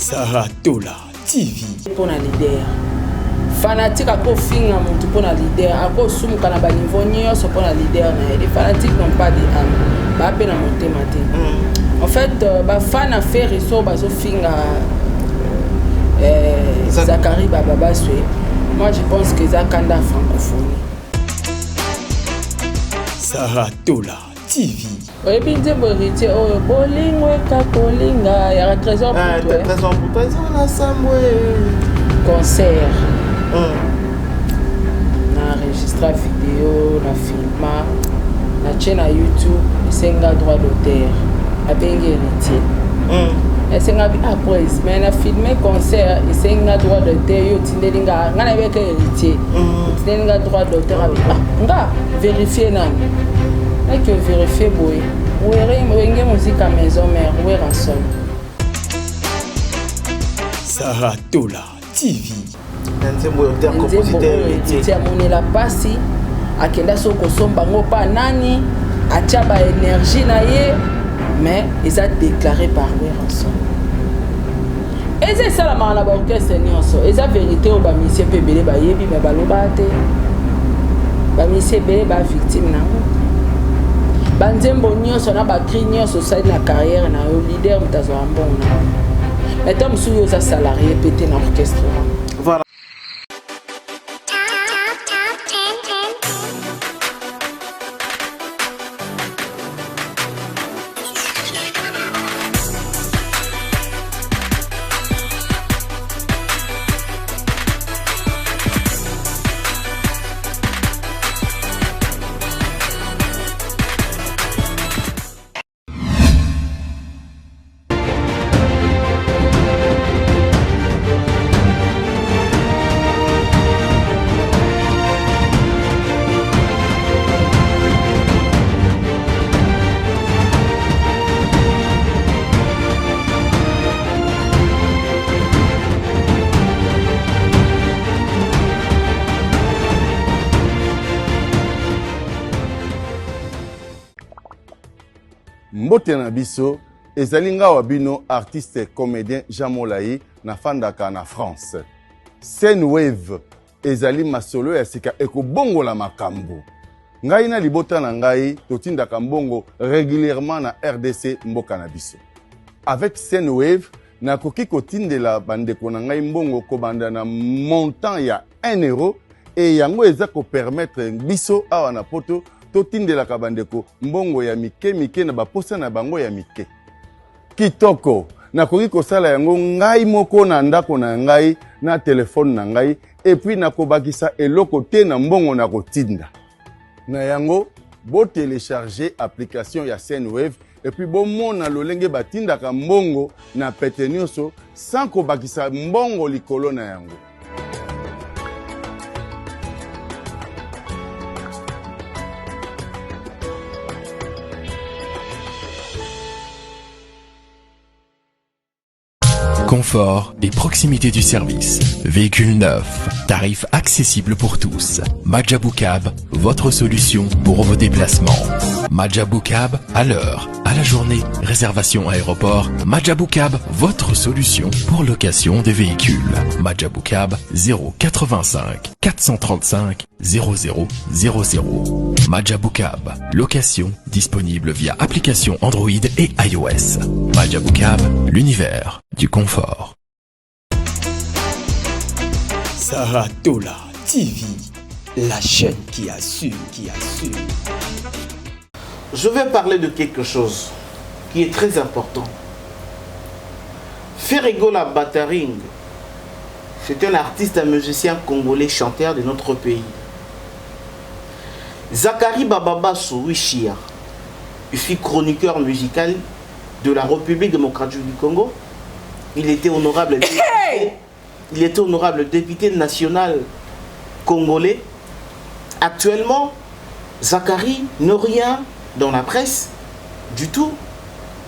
Saratola TV. Pour la leader. Fanatique à finir pour la leader. À cause sumuka na baniveau nyonso pour la leader. Les fanatiques n'ont pas de âme. Ba peine à monter matin. En fait, ba fan à faire et so bazo finga Zachary Baba Swe. Moi je pense que Zakanda francophonie. Saratola TV. Oui, bien dit, Boritier, oh, Bolingwe, Kakolinga, il y a 13 ans pour toi. 13 ans pour toi, ils ont l'assemblée. Concert. On a enregistré la vidéo, on a filmé, on a chaîne à YouTube, c'est un droit d'auteur, on a bien héritier. Et c'est un après, mais on a filmé concert, et c'est un droit d'auteur, on a avec héritier. On a un droit d'auteur, on a vérifié. Et que vérifier boy. Où est musique à maison mère, où est rançon. Saratola TV. Un compositeur héritier. On la passi. A kenda soko somba ngopa nani. A tchaba énergie na ye. Mais ils ont déclaré par où est rançon. Et c'est ça la marana orchestre nyonso. Et ça vérité au ba monsieur pebele ba yebi mais ba lobate. Ba monsieur bele ba victime na. Banzembo nyonso na bakri nyonso sali na carrière na yo leader mutazo ambona. Mais tom suyo za salarié pété na orchestre. Voilà. Mbote na biso ezalinga wabino artiste comédien Jean Molayi na fandaka na France. Scène Wave ezali masolo ya sika ekobongola makambo. Ngai na libota na ngai totindaka mbongo régulièrement na RDC mboka na biso. Avec Scène Wave nakoki kotindela bandeko na ngai mbongo kobanda na montant ya 1 euro et yango eza ko permettre biso awa na poto totindela kabandeko mbongo ya mike na baposa na bango ya mike. Kitoko nakoki kosala yango ngai moko na ndako na ngai na telefone na ngai et puis nakobakisa eloko te na mbongo na kotinda. Na yango bo télécharger application ya Scène-Wave et puis bo mona lolenge batindaka mbongo na pete nyonso sans kobakisa mbongo likolo na yango. Confort et proximité du service. Véhicule neuf, tarifs accessibles pour tous. Majabou Cab, votre solution pour vos déplacements. Majabou Cab, à l'heure, à la journée, réservation aéroport. Majabou Cab, votre solution pour location des véhicules. Majabou Cab, 085 435 0000. Majabou Cab, location disponible via application Android et iOS. Majabou Cab, l'univers du confort. Saratola TV, la chaîne qui assure, Je vais parler de quelque chose qui est très important. Ferregola Bataring, c'est un artiste, un musicien congolais, chanteur de notre pays. Zachary Baba Souishia, il fut chroniqueur musical de la République démocratique du Congo. Il était honorable député national congolais. Actuellement, Zachary n'a rien dans la presse du tout.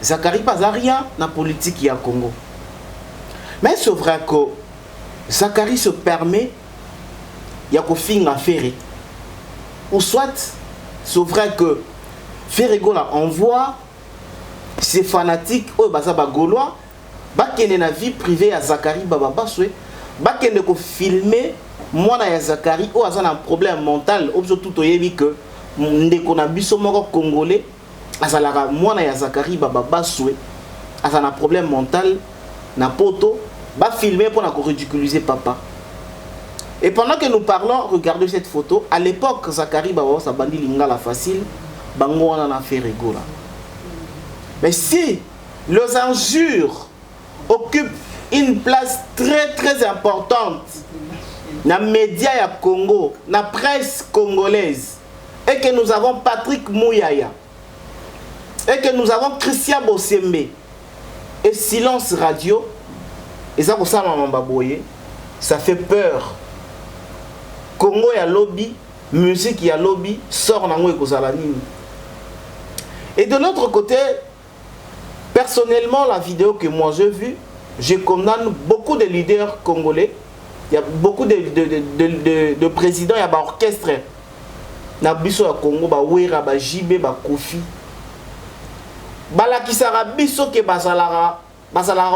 Zachary pas rien dans la politique à Congo. Mais c'est vrai que Zachary se permet il y a qu'au affaire. Ou soit c'est vrai que Ferregola envoie ses fanatiques au Bazaba Gaulois bakende na vie privée ya Zakari Baba Baswe, bakende ko filmer mwana ya Zakari o aza na problème mental, obso tout oyebi que ndeko na biso moko congolais azalaka mwana ya Zakari Baba Baswe aza na problème mental na poto, ba filmer pour na ko ridiculiser papa. Et pendant que nous parlons, regardez cette photo. À l'époque, Zakari Baba sa bandi lingala facile, bango on en a fait rigola. Mais si les injures occupent une place très très importante dans les médias ya Congo, dans la presse congolaise, et que nous avons Patrick Mouyaya, et que nous avons Christian Bossembe, et Silence Radio, et ça, ça fait peur. Congo ya lobby, musique ya lobby, sort nango ekozalanini. Et de l'autre côté, personnellement, la vidéo que moi j'ai vue, je condamne beaucoup de leaders congolais. Il y a beaucoup de présidents, il y a des orchestres. Na biso ya Congo, ba Wera, ba Jibé, ba Kofi. Bala ki sara biso ke basalara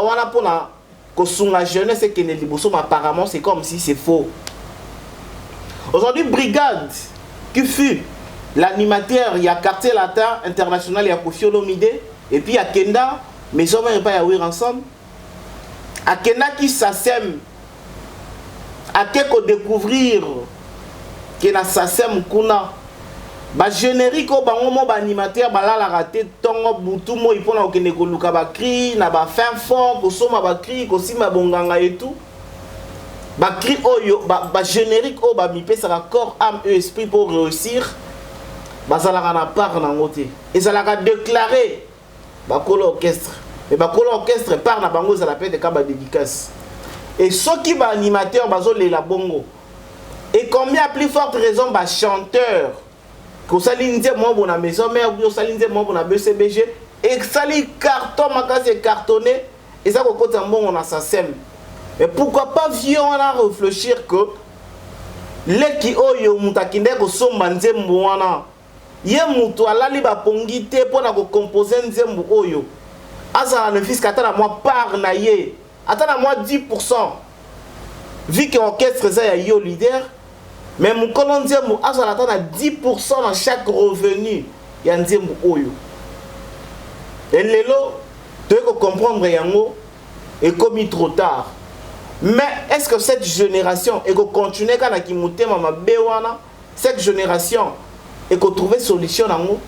wana pona kosunga jeunesse et que ne liboso, mais apparemment c'est comme si c'est faux. Aujourd'hui, Brigade, qui fut l'animateur, il y a Quartier Latin International, il y a Kofi Olomide, et puis il y a Kenda, mais ils ne pas y avoir ensemble. À Kenda qui s'assème, à quelque découvrir que na s'assème kuna, ba générique au bango ba animateur ba la raté tongo butu mo ipona okene ko luka ba cri na ba fin fond ko soma ba cri ko sima bonganga et tout. Ba cri oyo ba générique o ba mi pesa corps âme et esprit pour réussir. Ba zalaka na part na ngote. Et zalaka déclarer ba kolo orchestre. Et ba kolo orchestre par na bango za la paix de kaba dédicace. Et ceux qui ba animateur bazo le la bongo. Et combien à plus forte raison ba chanteur que ça l'indié moi bon na maison mère ou ça l'indié moi bon na BCBG et ça li carton makase cartonné et ça ko kota bon on a sa sème. Mais pourquoi pas vieux on a réfléchir que les qui oyo mutakinde ko somba nzembo wana ye mutu alali ba pongité pour na ko composer nzembo oyo asa na fils katana moi par na ye atana moi 10% vu que orchestre ça ya yo leader mais mon colon nzembo asa na 10% dans chaque revenu ya nzembo oyo et lelo tu peux comprendre yango et comme trop tard. Mais est-ce que cette génération et qu'on continue quand on kimute mama bewana cette génération et qu'on trouve solution en nous?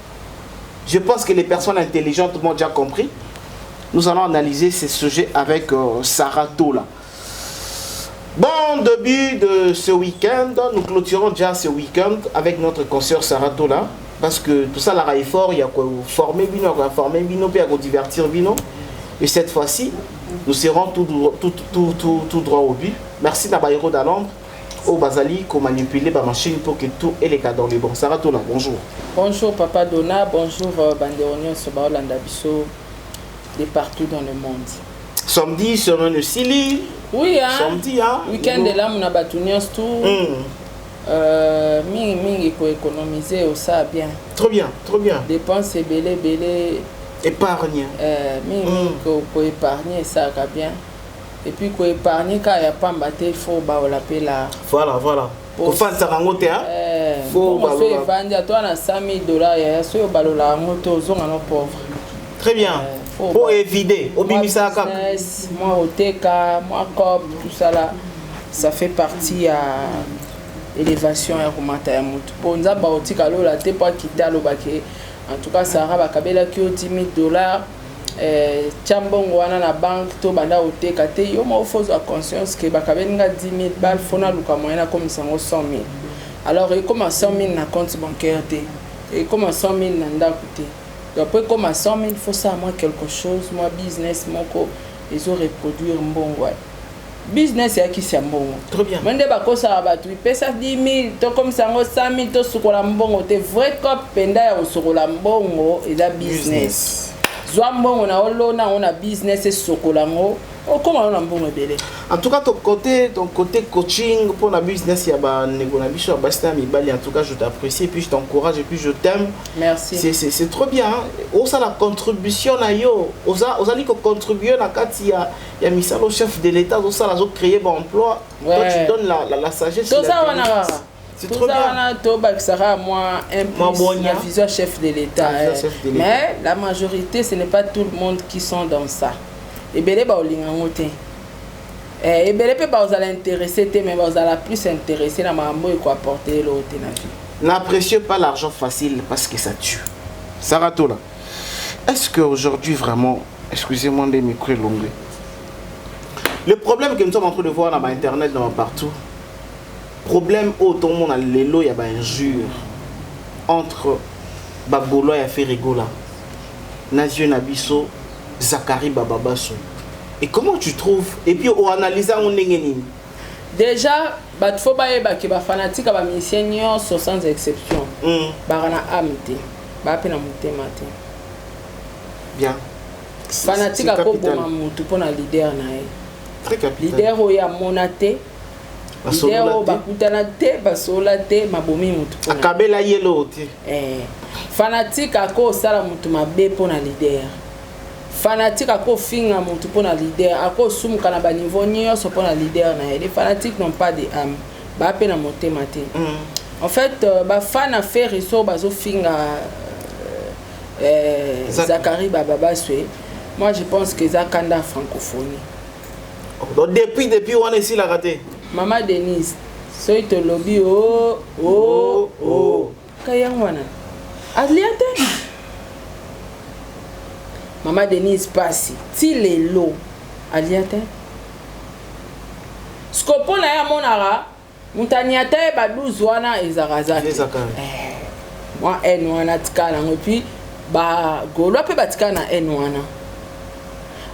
Je pense que les personnes intelligentes m'ont déjà compris. Nous allons analyser ces sujets avec Sarah Tola. Bon début de ce week-end, nous clôturons déjà ce week-end avec notre consoeur Sarah Tola parce que tout ça là est fort, il y a quoi former bino, il y a former bino, puis il y a divertir bino. Et cette fois-ci, nous serons tout droit au but. Merci Nabaïro d'Alandre, au Bazali, qu'on manipule la machine pour que tout est les cas dans les bons. Sarah Tola, bonjour. Bonjour Papa Dona, bonjour Banderonio Sobaolanda Bisso, de partout dans le monde. Samedi, semaine de Sili. Oui, hein. Samedi, hein. Week-end de là, on a batunions tout. Mingi pour économiser, ça bien. Trop bien, trop bien. Dépenses belé. Épargne. Pour épargner, ça va bien. Et puis, pour épargner, quand il n'y a pas de il faut l'appeler là. Voilà. Pour faire ça en côté, hein? Faut vendre. Toi, on a $100,000. Il y a ceux qui ont la moto, ils sont pauvres. Très bien. Pour éviter. Au bimisa, moi, au TK, moi, COP, tout ça là, ça fait partie à l'élévation et remonter à moto. Pour nous, la t'es pas quitter à l'obake. En tout cas, ça a bakabela ki $10,000. Tiambongo wana na banque to banda otekate yo mo faut à conscience que bakabenga 10,000 balles fona luka moyena comme ça 100,000. Alors il commence 100,000 na compte bancaire té. Et comme 100,000 na ndako té. Donc après comme 100,000 il faut ça moi quelque chose, moi business moko ils ont reproduire mbongo. Business ya ki c'est mbongo. Très bien. Mende ba ko ça ba tu pesa 10,000 to comme ça 100,000 to sukola mbongo té vrai cop penda ya sukola mbongo et da business. zwa mbongo na olona on a business et sokolango comment on a mbongo belé. En tout cas ton côté coaching pour la business ya ba nego na biso ba sta mi bali, en tout cas je t'apprécie et puis je t'encourage et puis je t'aime. Merci. C'est trop bien. On ça la contribution na yo. Oza ni ko contribuer na kati ya misalo chef de l'état, on ça la zo créer bon emploi. Ouais. Toi tu donnes la sagesse. Tout ça on a. C'est trop bien. Tout ça moi un vision chef de l'état. Mais la majorité ce n'est pas tout le monde qui sont dans ça. Et belé ba olinga ngote. Et belé pe ba ozala intéressé mais ba ozala plus intéressé na mambo et quoi apporter l'autre na vie. N'appréciez pas l'argent facile parce que ça tue. Saratola. Est-ce qu'aujourd'hui vraiment, excusez-moi des micros longs. Le problème que nous sommes en train de voir dans internet dans partout. Problème autant monde a l'élo il y a injure entre Bagolo et Ferregola. Nazio Nabiso Zakari Bababasso. Et comment tu trouves? Et puis on analyse on nengeni. Déjà bat faut ba ki ba fanatique ba missionnaire sans exception. Barana amite. Ba pe na mutema te. Bien. Fanatique ko boma mutu pona leader na e. Très capital. Leader o ya monate. Leader o bakutana te basola te mabomi mutu pona. Akabela yelo te. Fanatique ko sala mutu mabe pona leader. Fanatique ako finga mutu pona leader, ako sumuka na ba niveau nyonso pona leader na. Les fanatiques n'ont pas de âme. Ba pe na motema te. En fait, ba fan a fait reso bazo finga Zakari Bababaswe. Moi je pense que Zakanda francophonie. Donc depuis on est ici la raté. Maman Denise, soy to lobby oh. Kayang wana. Adliate. Maman Denise passe. Ti les lots. Aliate. Skopona ya monara. Moutaniata e ba 12 wana ezarazaki. Moi en wana tikana puis ba golo pe batikana en wana.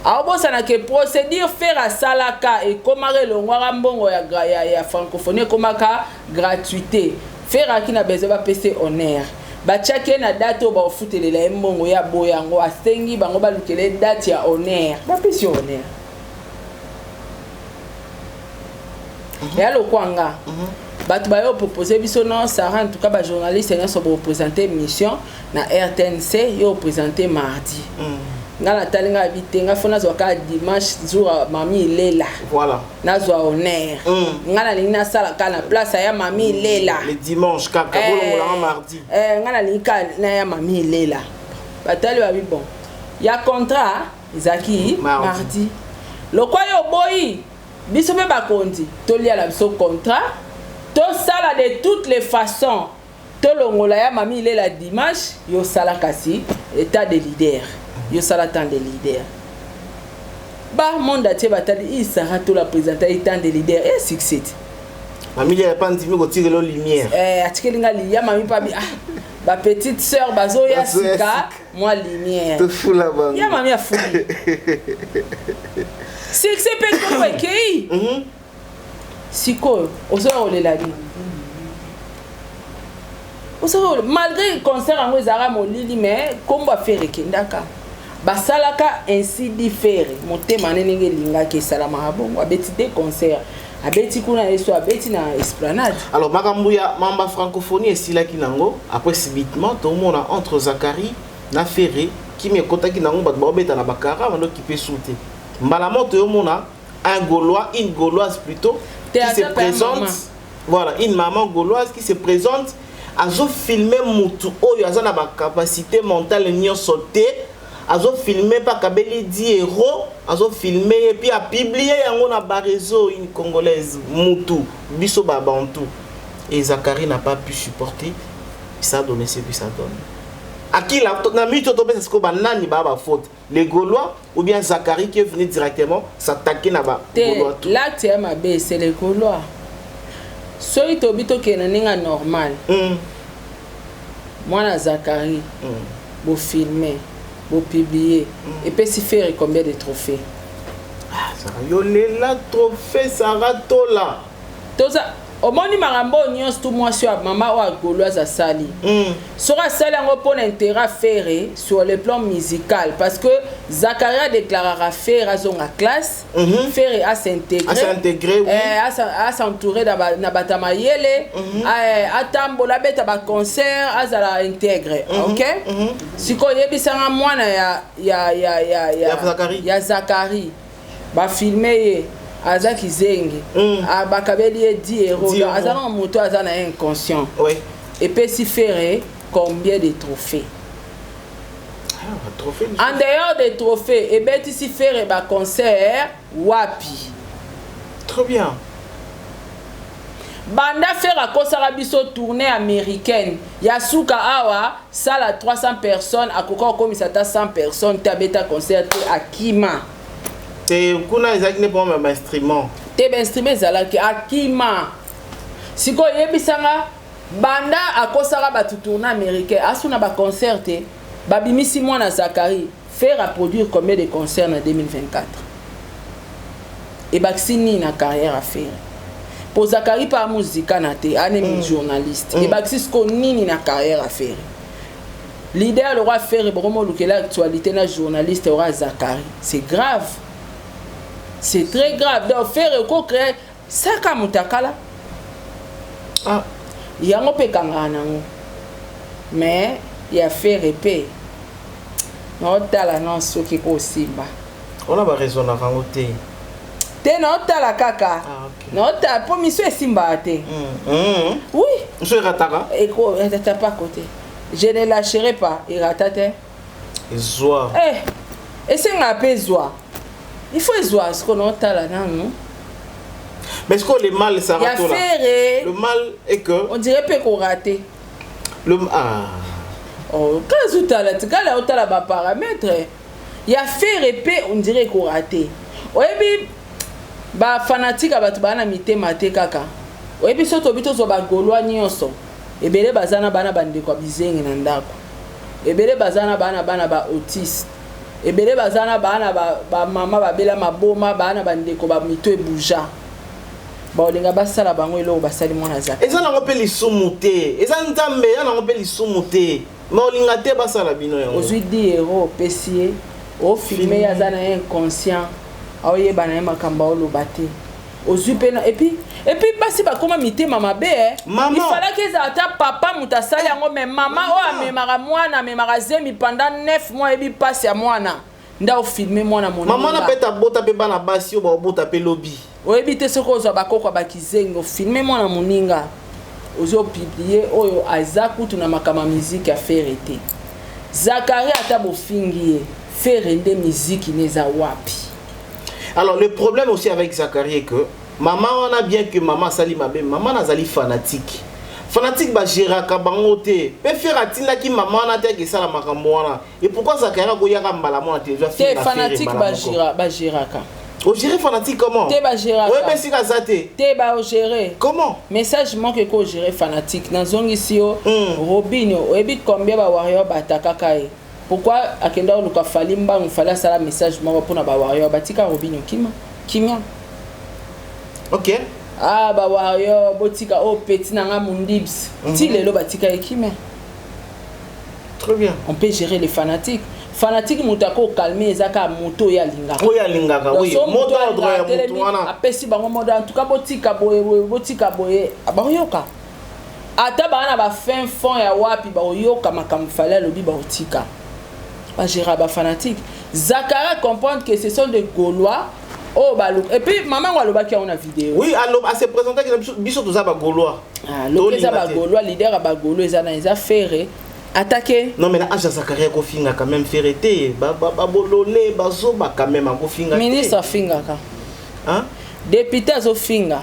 Aobosa na ke procédure faire à salaka et komare longwa mbongo ya francophonie komaka gratuité. Faire aki na besoin ba PC honneur. Ba chake na date ba ofutelela mbongo ya boyango asengi bango ba lukele date ya honneur. Ba PC honneur. Ya lo kwanga. Batu ba yo proposer biso non Sarah en tout cas ba journaliste nga so représenter mission na RTNC yo présenter mardi. Ngala talinga bitenga fona zo ka dimanche jour mami Lela. Voilà. Na zo honneur. Ngala lina sala ka na place ya mami Lela. Le dimanche ka bolongo mardi. Ngala lika na ya mami Lela. Batali ba bon. Ya contrat Zaki mardi. Lokwa yo boyi biso be bakondi tolia la biso contrat. To sala de toutes les façons. To longola ya mami Lela dimanche yo sala kasi état de leader. Yo sala tant de leader. Ba monde atie batali il sera tout la présenter état de leader et succès. Mami Lela pas ndimi ko tirer la lumière. Atikelinga liya mami pa bi ba petite sœur bazo ya sika moi lumière. Te fou la bande. Ya mami a fou. Succès pe ko ekei. Siko ozo le la vie. Ozo malgré concert en Zara molili mais comme va faire kindaka. Basalaka ainsi différé. Motema nenenge linga ke salama bongo abeti des concerts. Abeti kuna eso abeti na esplanade. Alors makambuya mamba francophonie et sila kinango après subitement tout le monde entre Zakari na Ferré qui me kota kinango bat bobeta na bakara mando qui peut sauter. Malamo tout le monde un Gaulois, une Gauloise plutôt qui se présente. Voilà, une maman gauloise qui se présente à filmer mutu oyo azana ba capacité mentale nyo sauter. Azo filmer pas kabeli 10 euros, azo filmer et puis a publier yango na ba réseau une congolaise mutu biso ba bantu. Et Zakari n'a pas pu supporter, ça a donné ce que ça donne. À qui la na mi to pesa ko banani ba faute, les Gaulois ou bien Zakari qui est venu directement s'attaquer na ba Gaulois. L'acte ya mabe c'est les Gaulois. Soy to bito ke na ninga normal. Moi na Zakari. Bo filmer. Pour publier et puis s'y faire combien de trophées. Ah, ça y est, trophée Saratola. Tout ça au moni marambo nyos tout moi sur maman ou gauloise à sali sera sali en pour intérêt faire sur le plan musical parce que Zakaria déclarera faire à son classe faire à s'intégrer à s'entourer na batamayele à tambola beta ba concert à la intégrer OK si ko yebisanga mwana ya Zakari ba filmer Azaki Zengi, Bakabeli 10 euros, Azana moto Azana inconscient. Oui. Et puis si ferré, combien de trophées? En dehors des trophées, et bien si ferré ba concert, wapi. Trop bien. Banda faire à Kosarabiso tournée américaine. Yasuka Awa, ça la 300 personnes, à Koko comme ça 100 personnes, tabeta concert à Kima. C'est kuna ezaki ne pas même instrument. Te instrument zalaki akima. Siko yebisanga banda akosaka batu tourner américain asuna ba concert babimisi mwana Zakari faire produire combien de concerts en 2024. Et Baxini na carrière à faire. Pour Zakari pas musique na te ane journaliste. Et Baxis ko nini na carrière à faire. L'idéal aura faire bromo lukela actualité na journaliste aura Zakari. C'est grave. C'est très grave. Donc, faire créer ça comme Mutakala. Ah, il y a un peu de mais il y a fait répé. Non, t'as la non, ce qui est aussi bas. On a raison à ranger. T'es non, t'as la caca. Non, t'as pas mis ce simba. Oui. Je ratara. Et quoi, t'as pas côté. Je ne lâcherai pas. Il ratate. Zoa. Et c'est un peu zoa. Il faut voir ce qu'on a là, non? Mais est-ce que le mal, ça rate là? Le mal est que... On dirait pas qu'on rate. Oh, quand tu as là, tu as là, paramètre. Il y a fait répé, on dirait qu'on rate. Oui, puis, bah, fanatique, bah, tu vas mité maté kaka. Oui, puis, surtout, tu as gaulois nyonso. Et bien, les bazana bana bande quoi, bizeng nandako. Et bien, les bazana bana ba autiste. Et bien, bazana bana ba maman ba bela maboma bana bandeko ba mito e bouja. Ba olinga basala bango elo basali mwana Zakari. Eza na ngopeli sumuté. Eza nzambe ya na ngopeli sumuté. Ma olinga te basala bino yango. Ozui 10 euros pesier. O filmer ya zana inconscient. Aoye bana makamba olo baté. Ozui pena et puis basi ba koma mité mama be Maman. Il fallait que ça ta papa mutasali yango mais maman o amemara mwana amemara zemi pendant 9 mois et bi passe ya mwana. Nda o filmer mwana mona. Maman na peta bota pe bana basi o ba bota pe lobby. O ebite soko zo bakoko bakizengo filmer mwana moninga. Ozo publier oyo azaku tuna makama musique a faire été. Zakari ata bo fingié faire rende musique neza wapi. Alors le problème aussi avec Zakari est que maman on a bien que maman sali mabe maman nazali fanatique. Fanatique ba géraka bangote. Pe faire atina ki maman na te ke sala makambo wana. Et pourquoi Zakari ko yaka mbala mo na télévision faire fanatique ba géraka. O gérer fanatique comment? Te ba géraka. Ouais mais si ka zate. Te ba o gérer. Comment? Message manque ko gérer fanatique na zongi sio Robinho o ebit combien ba warrior bataka kai. Pourquoi akenda luka falimba on fallait ça message mo pour na ba warrior batika Robinho kimia. OK. Ah ba warrior botika o petit nanga mundibs. Ti lelo batika ekime. Très bien. On peut gérer les fanatiques. Fanatique mutako calmer ezaka moto ya lingaka. Oui ya lingaka oui. Moto ordre ya moto wana. Apesi bango moto en tout cas botika boye abayoka. Ata bana ba fin fond ya wapi ba yoka makamfala lobi ba otika. Ba gérer ba fanatique. Zakara comprendre que ce sont des Gaulois. Oh balou. Et puis maman waloba qui a une vidéo. Oui, alors à se présenter que biso tous ba Gaulois. Ah, l'autre ba Gaulois leader ba Gaulois za faire attaquer. Non mais là Aja Zakari ko finga quand même ferreté ba bololé ba zoba quand même ko finga. Ministre finga ka. Hein? Député zo finga.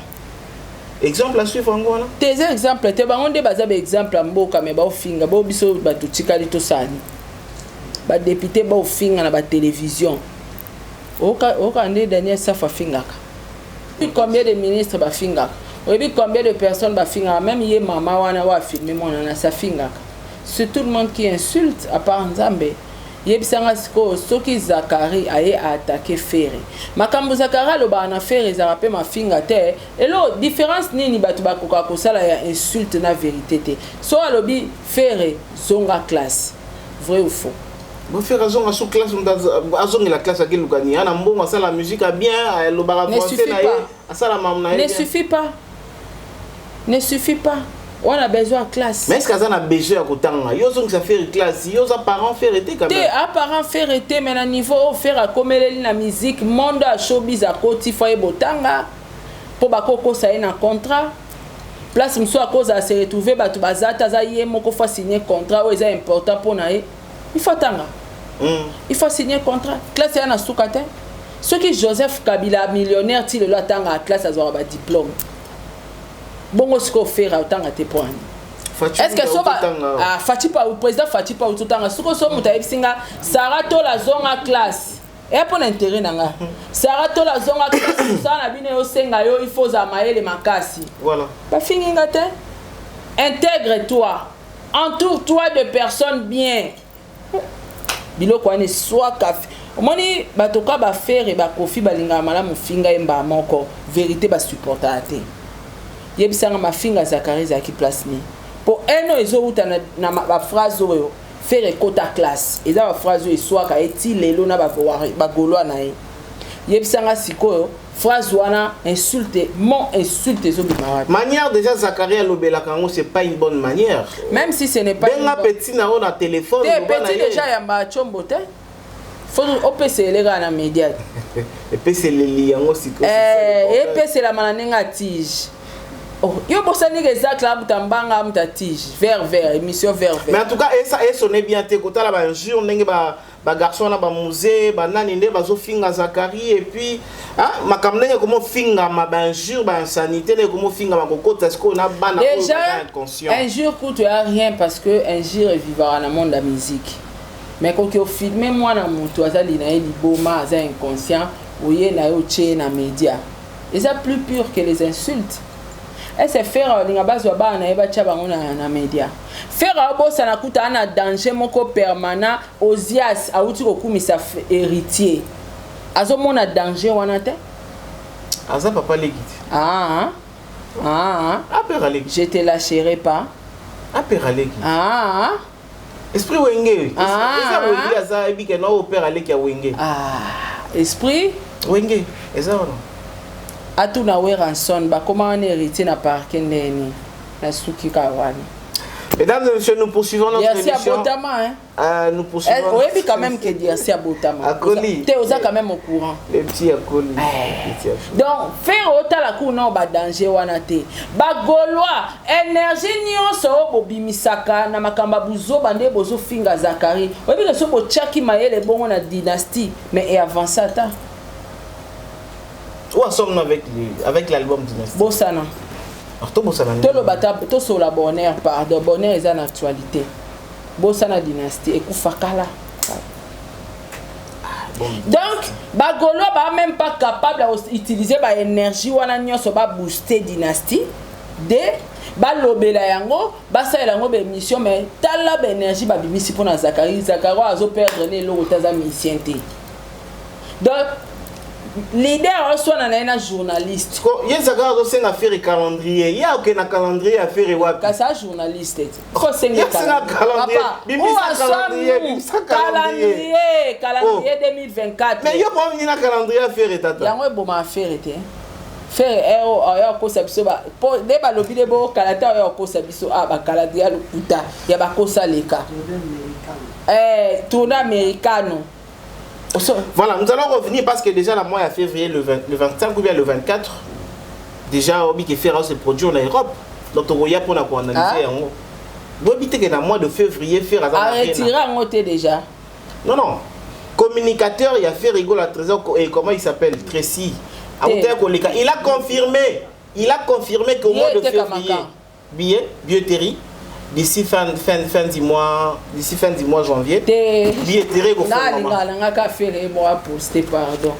Exemple à suivre ngona. Tes exemples te bango nde baza ba exemple mboka me ba finga ba biso ba tutikali to sani. Ba député ba finga na ba télévision. Oka nde Daniel Safa fingaka. Puis combien de ministres ba fingaka. Et puis combien de personnes ba fingaka même yé maman wana wa filmer mon na sa fingaka. C'est tout le monde qui insulte à part Nzambe. yebisanga siko soki Zakari aye attaquer Ferré makambo Zakari aloba na Ferré za pe mafinga te elo différence nini batu bakoka kosala ya insulte na vérité te so alobi Ferré zonga classe vrai ou faux bon Ferré zonga sous classe azonga la classe akili lukani ana mbongo asala la musique a bien lo bara français na ye asala mamna ne suffit pas ne suffit pas. On a besoin de classe. Mais est-ce que ça a besoin de kotanga? Yo zong ça faire classe, yo za parents faire été quand même. Te apparent faire été mais na niveau faire comme la musique monde a showbiz à côté foyer botanga pour bakoko ça un contrat. Place mso à cause à se retrouver batu bazata za yé moko fa signer contrat ou est important pour naé. Il faut tanga. Il faut signer contrat. Classe ya na soukate. Ce qui Joseph Kabila millionnaire ti le lo tanga classe a zora ba diplôme. Bongo siko faire autant à tes points. Est-ce que ça va Fati pa ou président Fati pa ou tout temps siko so muta ebisinga Sarah to la zone à classe. Et pour intérêt nanga. Sarah to la zone à classe ça na bine yo senga yo il faut za maele makasi. Voilà. Pas fini ngate. Intègre-toi. Entoure-toi de personnes bien. Biloko ane soit café. Omoni batoka ba faire et ba kofi balinga malamu finga emba moko vérité ba supporter ate. Yebisanga mafinga Zakari za ki place ni pour eno ezo uta na ba phrase oyo faire kota classe eza ba phrase oyo swaka eti lelo na ba golwa na ye yebisanga sikoyo phrase wana insulte mon insulte zo bimara manière déjà Zakari a lobela kango c'est pas une bonne manière même si ce n'est pas benga petit na on a téléphone petit déjà ya ba chombo te faut opc les gars na média et puis c'est les liango siko et puis c'est la mananenga tige. Oh, yo bosani exact là butambanga mutatige vert émission vert. Mais en tout cas ça sonne bien te kota la ba jour ndenge ba garçon na ba musée ba nani nde bazo finga Zakari et puis makamnenge comment finga ma ba jour ba sanité ne comment finga ma kokota est-ce qu'on a bana déjà un jour coûte rien parce que un jour vivra dans le monde de la musique. Mais quand on filme moi na moto azali na liboma za inconscient oye na yo tché na média. Et ça plus pur que les insultes. Et c'est faire linga bazwa ba na eba tcha bango na média. Faire bossa na kuta na danger moko permanent Ozias auti ko kumisa héritier. Azo mona danger wana te? Aza papa legiti. Je te lâcherai pas. Aperaleki. Esprit wenge. Eza wenge aza ebike na opéra leki ya wenge. Esprit wenge. Eza wana. Atu na we ranson ba comment on hérité na parquet ndeni na suki kawani. Mesdames et messieurs, nous poursuivons notre émission. Merci à Botama, nous poursuivons. Oui, quand même que merci à Botama. Akoli. Tu es quand même au courant. Les petits Akoli. Donc, faire autant la cour non ba danger wana te. Ba Gaulois, énergie nyonso bobimisaka na makamba buzo bande bozo finga Zakari. Obi que so bo chaki mayele bongo na dynastie, mais et avant ça ta. Où sommes-nous avec l'album Dynastie? Bossana. Tout le bata, tout sur la bonheur, pardon, bonheur est en actualité. Bossana Dynastie, et Koufakala. Donc, Bagolo n'est même pas capable d'utiliser l'énergie ou de booster Dynastie. De balobela yango basa yango be mission mais tala ba énergie ba bimisi pour na Zakari azo perdre ne lo taza mission te. Donc leader soit na journaliste. Il y a Zakari azo senga faire calendrier. Il y a aucun calendrier à faire wapi. Ka sa journaliste. Faut senga calendrier. Calendrier 2024. Mais il y a pas un calendrier à faire tata. Yango e boma faire te. Faire ayo kosa biso ba po de ba lobi de bo kalata ayo kosa biso ba kaladi ya lukuta ya ba kosa leka tournée américano. Voilà, nous allons revenir parce que déjà la mois à février le 25 ou bien le 24 déjà obi qui faire se produit en Europe donc on y a pour analyser en doit habiter que dans le mois de février faire à retirer en côté déjà. Non communicateur il a fait rigolo à trésor et comment il s'appelle Tracy. Il a confirmé qu'au mois de février, billetterie, d'ici fin du mois janvier. Billetterie go faire maman. Na ka faire moi poster pardon.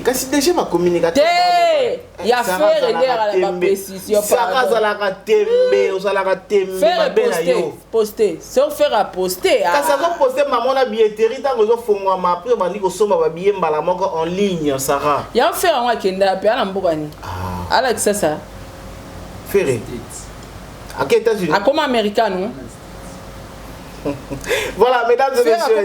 Kasi déjà ma communicateur. Ya faire l'air à la précision pardon. Ça la tembe, ça la tembe faire poster. Sans faire à poster. Quand ça va poster maman la billetterie tant que zo fongwa ma après bandi ko somba ba billet mbala moko en ligne Sarah. Ya faire moi kenda pe ala mbokani. Ala ça ça. Faire. À quels États-Unis? À comme américain, non? Voilà, mesdames et messieurs,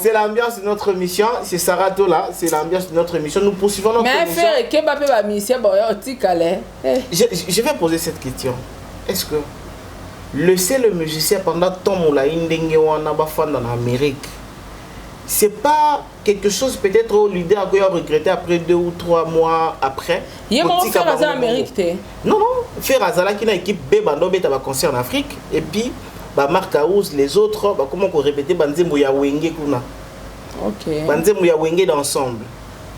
c'est l'ambiance de notre émission. C'est Sarah Tola, c'est l'ambiance de notre émission. Nous poursuivons notre émission. Je vais poser cette question. Est-ce que le seul musicien pendant tant moula indenge wana bafanda en Amérique, c'est pas quelque chose peut-être au leader qui a regretté après 2 ou 3 mois après? Il y a mon frère en Amérique. Non, faire Azala qui a une équipe B, bah, un concert en Afrique, et puis bah, Marc House, les autres, bah, comment on répétait, Banzembo ya Wenge kuna. Ok. Banzembo ya Wenge d'ensemble.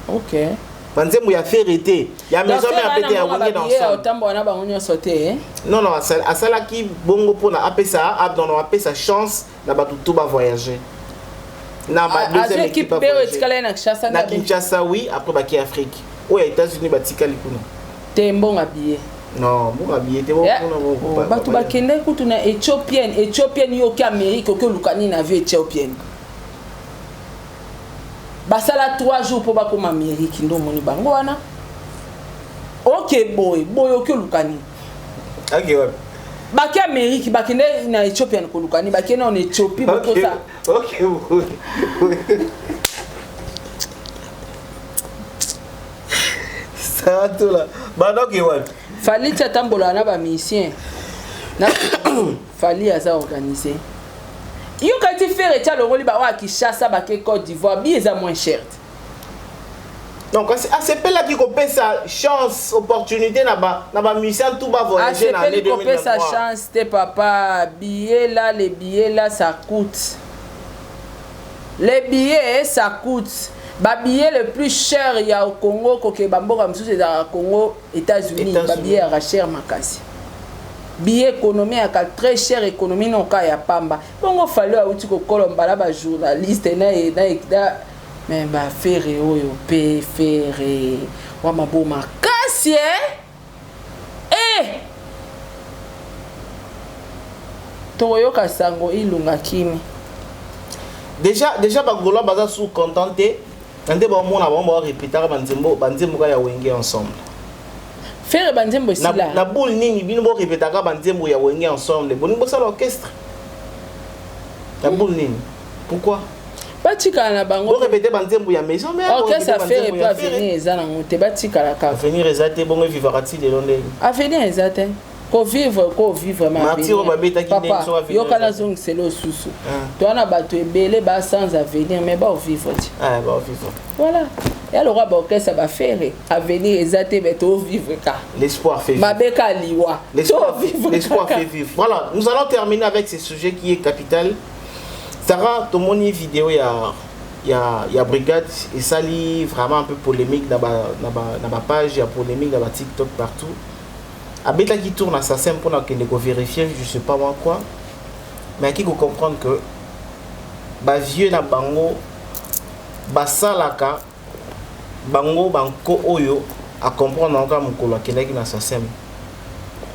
Ok. Banzembo ya Ferreté. Il y a maison mais répété ya Wenge d'ensemble. Non, non, Asala qui bongo pour na apé ça, on appelle sa chance, na ba tout va voyager. Na ba deuxième équipe va voyager. Na Kinshasa oui, après ba qui Afrique. Aux États-Unis ba tika likuna. T'es bon habillé. Non, bon habillé, t'es bon pour ba tu ba kende kutu na Éthiopienne yo ki Amérique ko lukani na vie Éthiopienne. Ba sala 3 jours pour ba comme Amérique ndo moni bango wana. OK boy OK lukani. OK ouais. Ba ki Amérique ba kende na Éthiopienne ko lukani ba kende en Éthiopie ba ko ça. OK. Ça tout là. Ba donc ouais. Fali tambola na ba musicien. Na fali asa organisé. Yo quand tu fais retirer le rôle ba wa Kinshasa ba ke Côte d'Ivoire, bien ça moins cher. Donc c'est pas là qui compte sa chance, opportunité na ba musicien tout ba voyager dans l'année 2023. Sa chance tes papa, les billets là ça coûte. Les billets ça coûte. Ba billet le plus cher il y a au Congo que bamboka msusu za Congo États-Unis, ba billet à cher makasi. Billet économie à très cher économie non ka ya pamba. Bongo fallu a uti ko kolomba la ba journaliste na mais ba faire oyo pe faire wa maboma kasi Toyo kasango ilunga kimi. Déjà bagolo baza sous contenté. Ande ba mona ba répéter banzembo ya Wenge ensemble. Faire banzembo si là. Na boule nini bino bo répéter banzembo ya Wenge ensemble. Boni bo ça l'orchestre. Na boule nini. Pourquoi? Batika na bango. Bo répéter banzembo ya maison mais orchestre ça fait pas venir ezana ngote batika la ka. Venir ezate bongo vivarati de Londres. A venir ezate. Ko vivre ma vie. Papa, yo kana zong selo susu. Toi na bato ebele ba sans avenir mais ba vivre. Ah ba vivre. Voilà. Et alors ba orchestre va faire avenir ezate beto vivre ka. L'espoir fait vivre. Mabeka liwa. L'espoir fait vivre. Voilà, nous allons terminer avec ce sujet qui est capital. Sarah, ton moni vidéo il y a brigade et ça lit vraiment un peu polémique dans ma page, il y a polémique dans ma TikTok partout. Abeta qui tourne assassin pour qu'on vérifier, je sais pas moi quoi. Mais qui comprendre que ba vieux na bango ba salaka bango banko oyo à comprendre encore mon colo qui est assassin.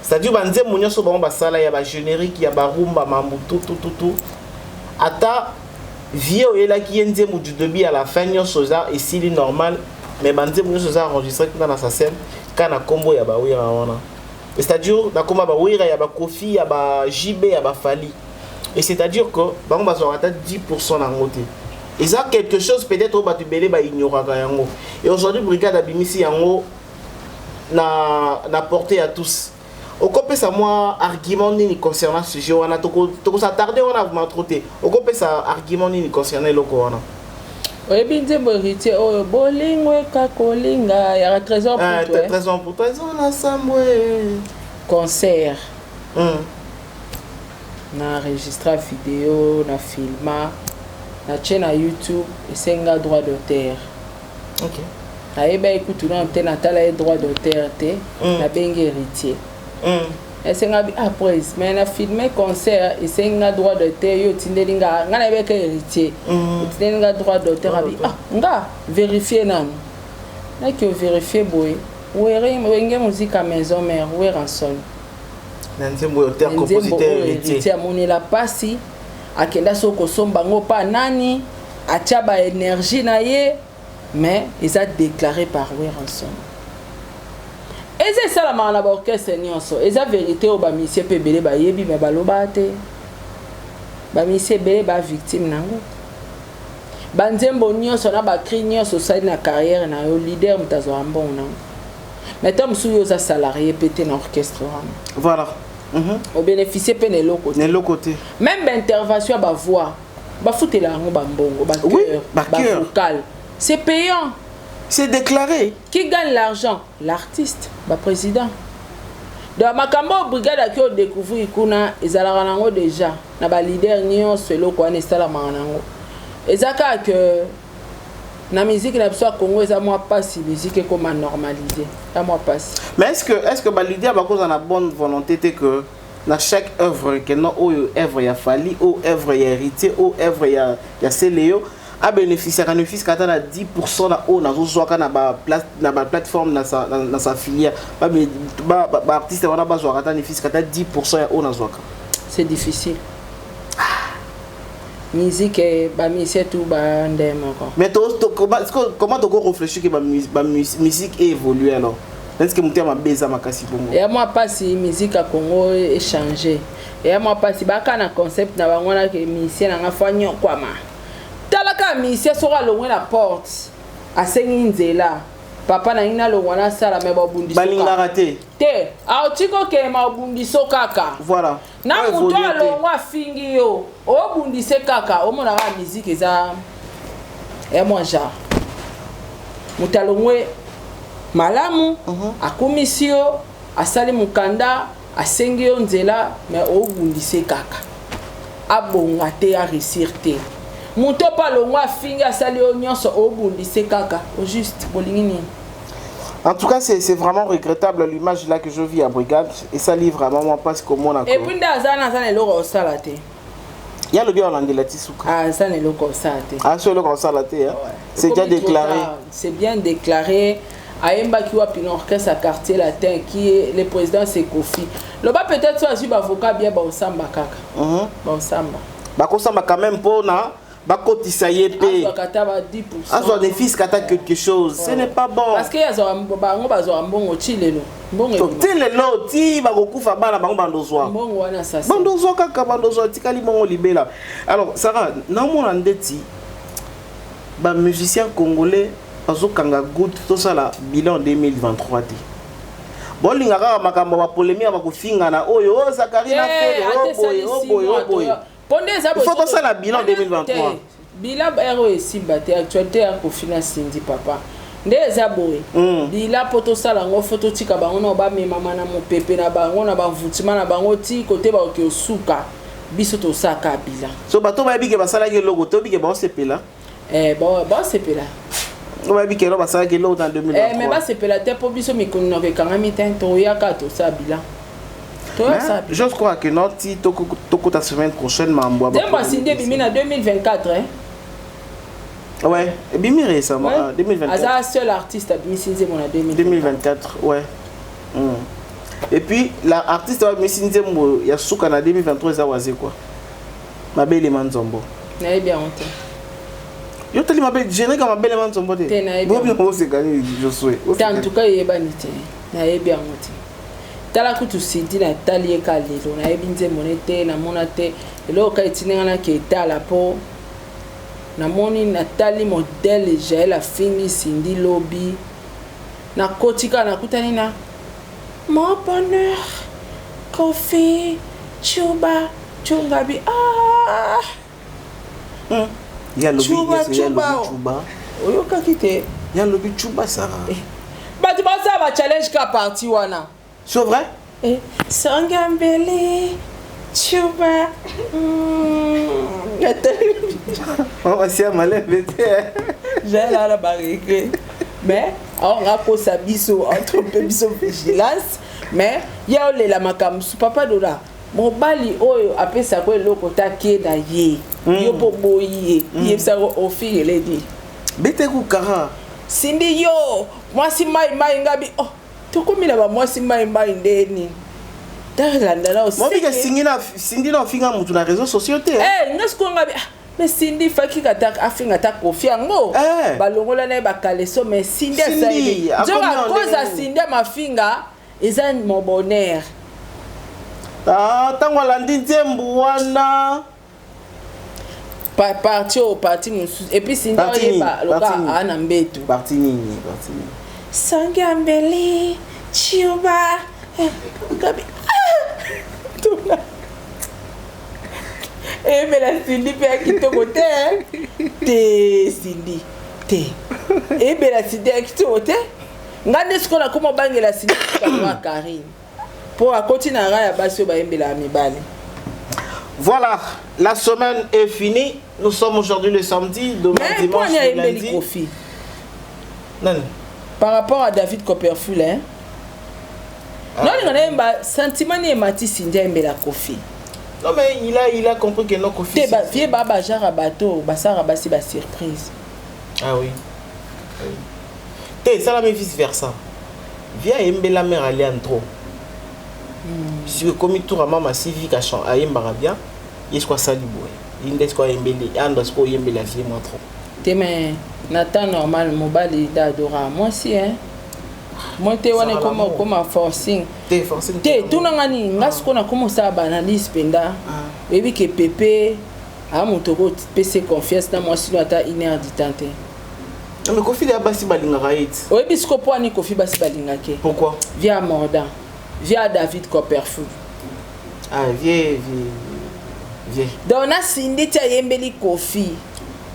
C'est-à-dire banze munyo so bango ba sala ya ba générique ya ba rumba mambu tout. Ata vieux et là qui est du début à la fin yo soza et si normal mais banze munyo soza enregistré dans l'assassin kana combo ya ba wira wana. C'est-à-dire nakoma ba wira ya ba Kofi ya ba JB ya ba Fali. Et c'est-à-dire que bango ba so ata 10% na ngote. Et ça quelque chose peut-être au batubele ba ignoraka yango. Et aujourd'hui brigade abimisi yango na portée à tous. Au copé ça moi argument ni concernant ce sujet wana toko s'attarder on a vraiment trotté. Au copé ça argument ni concernant loko wana. Oui, bien dit, Borité, oh, bolingwe kakolinga, il y a 13 ans pour toi. 13 ans pour toi, on a samoué. Concert. Na enregistré vidéo, na filma, na chaîne à YouTube, et c'est un droit d'auteur. Ok. Na eba écoute, on a un droit d'auteur, na bengue héritier. Et c'est après, mais on a filmé concert et c'est un droit d'auteur. Yo tindelinga, on a avec héritier. Tindelinga droit d'auteur. On a vérifié non. On a que vérifier boy. Où est musique à maison mère, où est rançon. Nzembo auteur compositeur héritier. Amoni la pasi. Akenda soko somba ngo pa nani. Achaba énergie na ye. Mais ils ont déclaré par Ranson. Et c'est ça la marana orchestre nyonso. Et la vérité au ba monsieur pebele ba yebi me baloba te. Ba monsieur bele ba victime nango. Ba nzembo nyonso na ba cri nyonso sa na carrière na yo leader mutazo ambon nango. Mais tom sou yo za salarié pété na orchestre. Voilà. Au bénéficier pe ne l'autre côté. Même intervention ba voix. Ba foutela ngo ba mbongo, ba cœur, ba vocal. C'est payant. C'est déclaré. Qui gagne l'argent? L'artiste, le président. Donc, ma brigade qui a découvert ils ont déjà. Les leaders ont solo quoi n'est la manango. Et ça que la musique n'a pas Congo, ça moi pas si musique comme normalisé. Ça moi pas. Mais est-ce que les leaders à cause de la bonne volonté que dans chaque œuvre que non œuvre il y a fallu ou œuvre il y a hérité ou œuvre il y a céléo a bénéficié quand fils quand a 10% na haut na zozoaka na ba plateforme na sa filière ba artiste wana ba zoaka quand fils quand a 10% ya haut na zoaka. C'est difficile. Musique ba musique tout ba ndem encore. Mais comment tu réfléchir que ba musique évolue alors? Est-ce que muté ma beza makasi bongo? Et moi pas si musique à Congo est changé. Et moi pas si ba kana concept na bango na que musicien na fanyo kwa ma. Talaka musicien sera loin la porte. A Senginzela. Papa na ina lo wana sala me ba bundi soka. Balinga raté. Te, a otiko ke ma bundi soka kaka. Voilà. Na muto lo wa fingi yo. O bundi se kaka, o mona ba musique eza. Et moi ja. Mutalongwe malamu a commission a sali mukanda a sengi yo nzela mais o bundi se kaka. A bonga te a réussir te. Muto pa longwa fingi a sali yo nyonso o bundi se kaka. Au juste bolingini. En tout cas, c'est vraiment regrettable l'image là que je vis à Brigade. Et ça livre vraiment moi parce que mon et puis ndazana ça ne loko salate. Il y a le bien en anglais Tisuka. Ah ça ne loko salate. Ah c'est le loko salate hein. C'est déjà déclaré. C'est bien déclaré. Aemba qui wa pino orchestre à quartier latin qui est le président c'est Kofi. Le bas peut-être soit sur avocat bien ba osamba kaka. Ba osamba. Ba osamba quand même pour na ba kotisa yepé. Akataba 10%. Azo des fils qui attaquent quelque chose. Ce n'est pas bon. Parce que yazo bango bazo mbongo chilelo. Mbongo. Chilelo ti ba kokufa bana bango bandozwa. Mbongo wana sasa. Bandozwa kaka bandozwa tikali bongo libela. Alors Sarah, na mona ndeti ba musicien congolais azo kanga good tout ça la bilan 2023 ti. Bon lingaka makambo ba polémique ba kofinga na oyo Zakari na fait oh boy. Il faut passer la bilan 2023. Bilan RO Simbate actualité à finance Cindy papa. Ndeza boy. Bilan poto sala ngo photo tika bango na ba me mama na mo pepe na bango na ba vutima na bango ti côté ba ke suka. Biso to saka bilan. So bato ba bige basala ke logo to bige ba sepela. Bon sepela. On va bige lo basala ke logo en 2023. Mais ba sepela te po biso mi kunno ke kanga mi ten to ya ka to sa bilan. Je crois que notre toko ta semaine prochaine mambo ba. Demba Sindé bimina 2024 hein. Ouais, bimi récemment 2024. Aza seul artiste à Bimissinzé mon 2024, ouais. Et puis l'artiste à Bimissinzé il y a souka na 2023 ça wazé quoi. Ma belle Manzombo. Na bien honte. Yo tali ma belle gérer comme ma belle Manzombo de. Bon bien on s'est gagné je souhaite. En tout cas il banité. Na bien honte. Tala kutu sidi na tali ka lelo na ebinze monete na monate elo ka itinga na ke tala po na moni na tali modèle Jael Fingi Cindy Lobby na kotika na kutani na mon bonheur Kofi Chuba Chungabi ya Lobby Chuba oyo kakite ya Lobby Chuba Sarah bati basa ba challenge ka parti wana. C'est vrai? Sangambele, Chuba. On va s'y amaler, j'ai la barrière. Mais on rapproche sa biseau entre biseau vigilance. mais ya olela makambo papa dola mobali oyo apesa ko eloko takie na ye yo po boyi ye sa ofi lady bete ku kara sindi yo mwasi mai ngabi oh tokomila ba mwasi mai ndeni dalanda la moi bika sindi na finga mutu na réseaux sociaux te ngasko ngabi mais Cindy faki kata afinga ta confiango balongola na ba kaleso mais Cindy asali njoka koza Cindy mafinga eza mon bonheur tango alandi nzembu wana parti mususu et puis Cindy oyeba loka ana mbetu parti nini Sangambeli Chiuba ngabi tuna mais la Cindy fait qui te côté te Cindy te mais la Cindy qui te côté ngande ce qu'on a comment banger la Cindy kwa Karine pour à continuer à baso ba embela mibale. Voilà, la semaine est finie. Nous sommes aujourd'hui le samedi, demain dimanche, lundi. Non. Par rapport à David Copperfield hein. Non, il y a un sentiment ni mati Cindy embela Kofi. Non mais il a compris que non Kofi. Te ba vie baba jara bateau, basara basi ba surprise. Ah oui. Te ça la même vice versa. Via embela mère aller en trop. Si le comité tour à maman civique à yembara bien, il soit saliboué. Il ne soit embelé, il embelé la vie moi trop. Te mais Nathan normal mobile d'adora moi si hein. Moi te wane comme forcing. Te forcing. Te tout nangani ngasko na comment ça banalise penda. Et puis que Pépé a mon toko PC confiance dans moi sinon ata inerditante. Mais Kofi de basi balinga raït. Oui bisco po ani Kofi basi balinga ke. Pourquoi? Via Mordan. Via David Copperfield. Ah, vieux. Donc, on a Cindy Yembeli Kofi.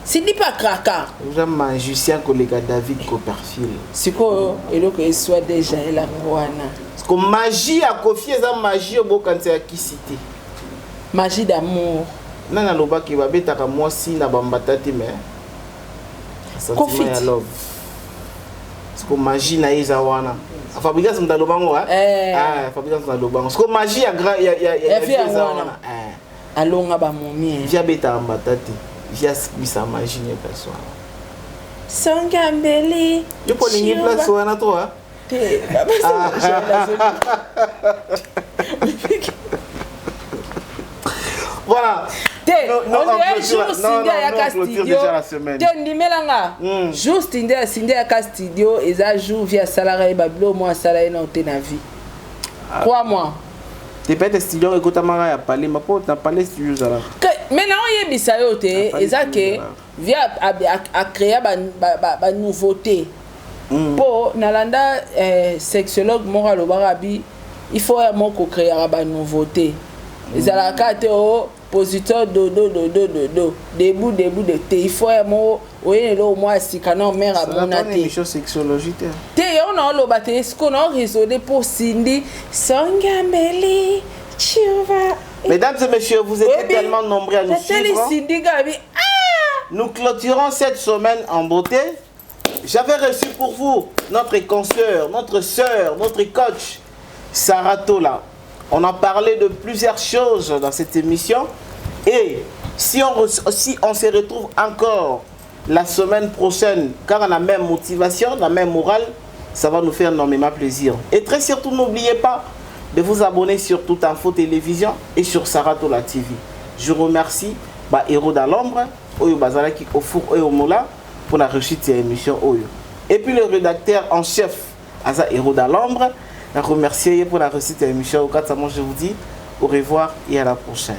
Cindy pas kraka. J'aime magicien collègue David Copperfield. C'est quoi, et que soit déjà la Rwana. Parce que magie à Kofi, c'est magie au beau quand c'est qui cité. Magie d'amour. Non, non, l'oba qui va bêta comme moi si na bambatati mais. Kofi. Parce que magie na izawana. Fabrication dans le bango fabrication dans le bango parce que magie ya wana alonga ba momie via beta ambatati via bisa magie ne personne Sangambeli yo pour lingi place wana toi te voilà on jour Cindy ya studio te ndimelanga juste Cindy ya studio eza jour via salarié bablo moi salarié na otena vie 3 mois te peut studio ekota manga ya parler ma po na parler studio zala mais na oyebisa yo te eza ke via a créer ba nouveauté po nalanda sexologue moral obarabi il faut moko créer ba nouveauté ezala kate o positeur do debout de te il faut mo oyelo moi sikana mère à monate une chose sexologie te on a lo baté ce qu'on a raisonné pour Cindy Sangambeli Chiuva. Mesdames et messieurs, vous êtes tellement nombreux à nous suivre. Cindy Gabi nous clôturons cette semaine en beauté. J'avais reçu pour vous notre consoeur, notre sœur, notre coach Sarah Tola. On a parlé de plusieurs choses dans cette émission et si on se retrouve encore la semaine prochaine, car on a la même motivation, la même morale, ça va nous faire énormément plaisir. Et très surtout, n'oubliez pas de vous abonner sur Tout Info Télévision et sur Sarah Tola TV. Je remercie Héros dans l'ombre, Oyo Bazalaki au four Oyo Mola pour la réussite de cette émission Oyo. Et puis le rédacteur en chef, Aza Héros dans l'ombre. Je remercie pour la réussite de l'émission. Au cas où je vous dis au revoir et à la prochaine.